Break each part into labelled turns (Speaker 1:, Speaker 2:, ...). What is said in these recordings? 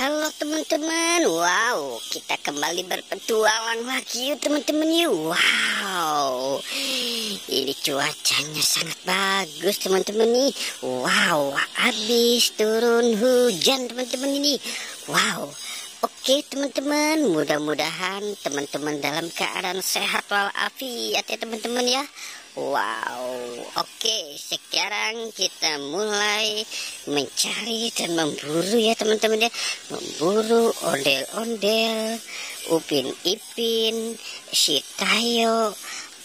Speaker 1: Halo teman-teman, wow, kita kembali berpetualang lagi yuk teman-teman yuk. Wow, ini cuacanya sangat bagus teman-teman nih. Wow, habis turun hujan teman-teman ini. Wow, oke teman-teman, mudah-mudahan teman-teman dalam keadaan sehat walafiat ya teman-teman ya. Wow, oke, sekarang kita mulai mencari dan memburu ya teman-teman ya. Memburu ondel-ondel, Upin Ipin, si Tayo,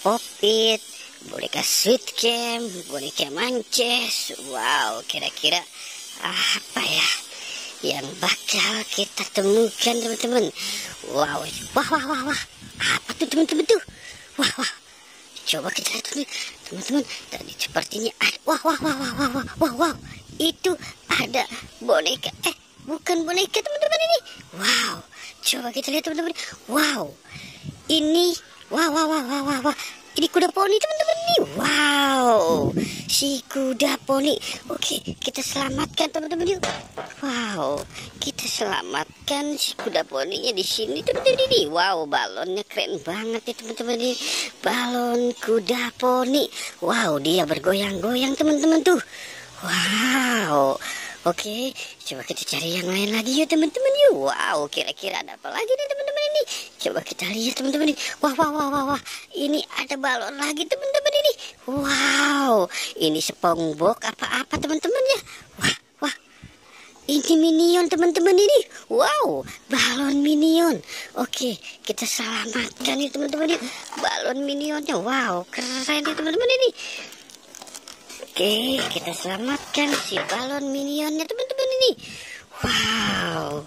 Speaker 1: Popit, boneka Sweet Game, boneka Mances. Wow, kira-kira apa ya yang bakal kita temukan teman-teman? Wow, wah, apa tuh teman-teman tuh? Wah. Coba kita lihat nih teman-teman, tadi sepertinya ada, wow, itu ada boneka, bukan boneka teman-teman ini. Wow, coba kita lihat teman-teman. Wow, ini, wah, ini kuda poni teman-teman ini. Wow, si kuda poni. Oke, kita selamatkan teman-teman yuk. Wow, kita selamatkan si kuda poninya di sini teman-teman ini. Wow, balonnya keren banget ya teman-teman ini. Balon kuda poni. Wow, dia bergoyang-goyang teman-teman tuh. Wow. Oke, coba kita cari yang lain lagi yuk teman-teman yuk. Wow, kira-kira ada apa lagi nih teman-teman ini? Coba kita lihat teman-teman ini. Wah. Ini ada balon lagi teman-teman ini. Wow, ini SpongeBob apa-apa teman-teman ya. Wah. Ini Minion teman-teman ini. Wow, balon Minion. Oke, kita selamatkan nih teman-teman ini. Balon Minionnya. Wow, keren nih teman-teman ini. Oke, kita selamatkan si balon Minionnya teman-teman ini. Wow.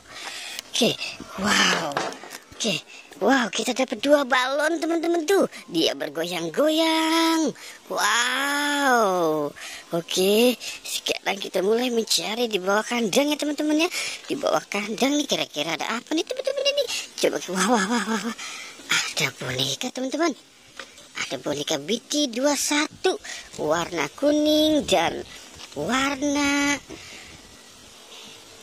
Speaker 1: Wow, kita dapat 2 balon teman-teman tuh. Dia bergoyang-goyang. Wow. Oke, sekarang kita mulai mencari di bawah kandang ya teman-teman ya. Di bawah kandang nih kira-kira ada apa nih teman-teman ini? Coba, wah. Ada boneka teman-teman. Ada boneka BT21 warna kuning dan warna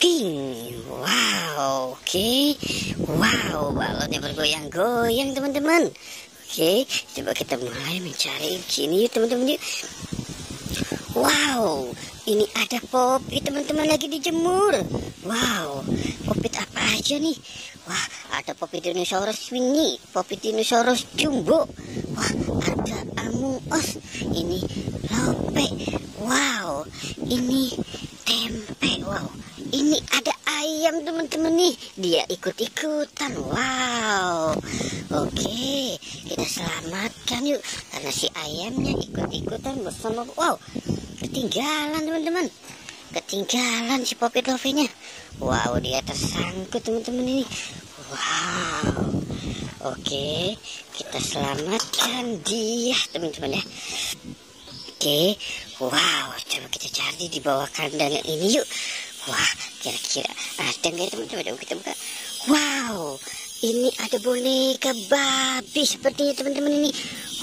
Speaker 1: pink. Wow, oke. Wow, balonnya bergoyang-goyang teman-teman. Oke, coba kita mulai mencari sini yuk teman-teman yuk. Wow, ini ada Popit teman-teman lagi dijemur. Wow, Popit apa aja nih? Wah, ada Popit dinosaurus mini, Popit dinosaurus jumbo. Wah, ada Among Us. Ini Lope. Wow, ini tempe. Wow, ini ada ayam teman-teman nih. Dia ikut-ikutan. Wow. Oke, kita selamatkan yuk. Karena si ayamnya ikut-ikutan bersama. Wow, ketinggalan teman-teman. Ketinggalan si Popit Love-nya. Wow, dia tersangkut teman-teman ini. Wow. Oke, kita selamatkan dia teman-teman ya. Oke, wow, coba kita cari di bawah kandang ini yuk. Wah, kira-kira ada nggak teman-teman? Kita buka. Wow, ini ada boneka babi sepertinya teman-teman ini.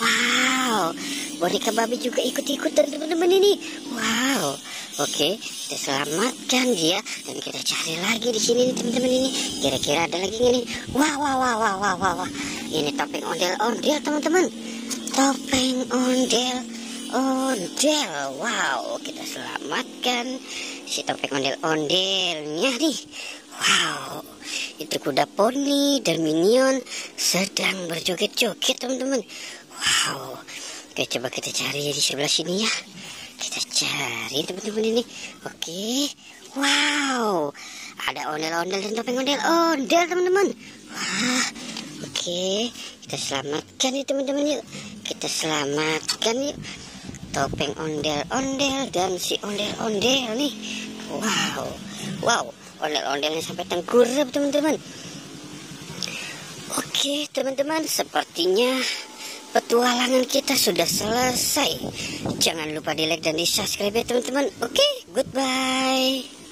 Speaker 1: Wow, boneka babi juga ikut-ikutan teman-teman ini. Wow, oke, kita selamatkan dia dan kita cari lagi di sini nih teman-teman ini. Kira-kira ada lagi nih. Wah. Ini topeng ondel-ondel teman-teman. Topeng ondel-ondel. Wow, kita selamatkan si topeng ondel-ondelnya nih. Wow, itu kuda poni dan Minion sedang berjoget-joget teman-teman. Wow, oke, coba kita cari di sebelah sini ya. Kita cari teman-teman ini. Oke, wow, ada ondel-ondel dan topeng ondel-ondel teman-teman. Wah, oke, kita selamatkan nih teman-teman yuk. Kita selamatkan yuk topeng ondel-ondel dan si ondel-ondel nih. Wow, ondel-ondelnya sampai tengkurap teman-teman. Oke teman-teman, sepertinya petualangan kita sudah selesai. Jangan lupa di like dan di subscribe ya teman-teman. Oke, goodbye.